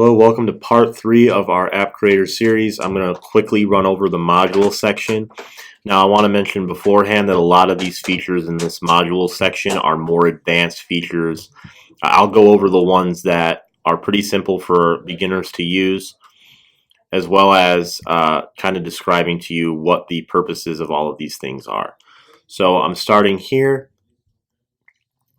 Hello, welcome to part 3 of our app creator series. I'm going to quickly run over the module section. Now I want to mention beforehand that a lot of these features in this module section are more advanced features. I'll go over the ones that are pretty simple for beginners to use, as well as kind of describing to you what the purposes of all of these things are. So I'm starting here.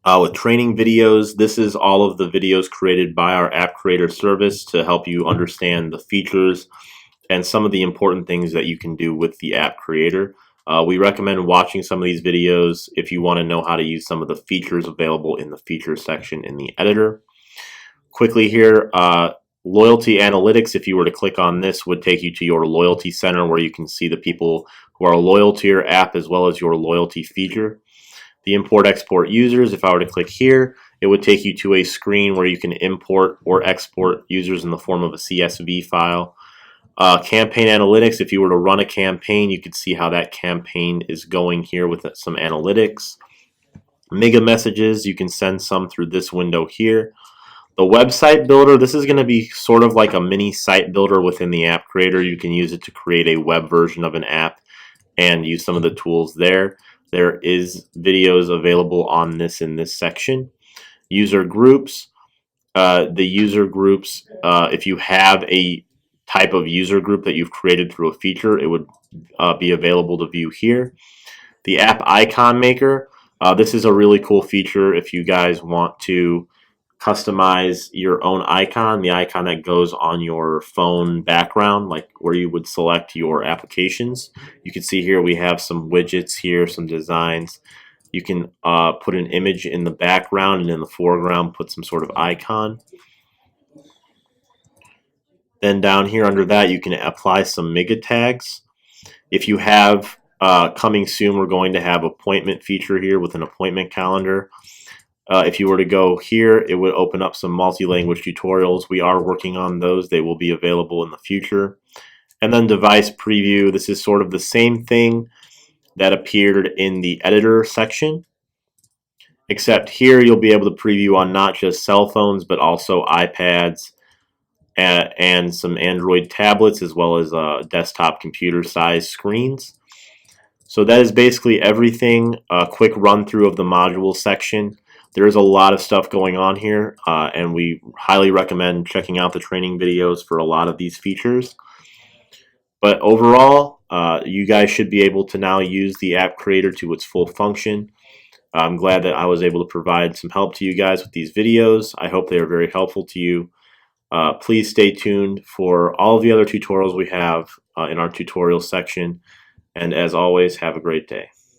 With training videos, this is all of the videos created by our app creator service to help you understand the features and some of the important things that you can do with the app creator. We recommend watching some of these videos if you want to know how to use some of the features available in the features section in the editor. Quickly here, loyalty analytics, if you were to click on this, would take you to your loyalty center where you can see the people who are loyal to your app as well as your loyalty feature. The import-export users, if I were to click here, it would take you to a screen where you can import or export users in the form of a CSV file. Campaign analytics, if you were to run a campaign, you could see how that campaign is going here with some analytics. Mega messages, you can send some through this window here. The website builder, this is going to be sort of like a mini site builder within the app creator. You can use it to create a web version of an app and use some of the tools there. There is videos available on this in this section. User groups. The user groups, if you have a type of user group that you've created through a feature, it would be available to view here. The app icon maker. This is a really cool feature if you guys want to customize your own icon, the icon that goes on your phone background, like where you would select your applications. You can see here we have some widgets here, some designs. You can put an image in the background and in the foreground put some sort of icon. Then down here under that you can apply some mega tags. If you have coming soon, we're going to have appointment feature here with an appointment calendar. If you were to go here, it would open up some multi-language tutorials. We are working on those. They will be available in the future. And then device preview. This is sort of the same thing that appeared in the editor section, except here you'll be able to preview on not just cell phones, but also iPads and some Android tablets, as well as desktop computer size screens. So that is basically everything. A quick run through of the module section. There is a lot of stuff going on here, and we highly recommend checking out the training videos for a lot of these features. But overall, you guys should be able to now use the app creator to its full function. I'm glad that I was able to provide some help to you guys with these videos. I hope they are very helpful to you. Please stay tuned for all of the other tutorials we have in our tutorial section. And as always, have a great day.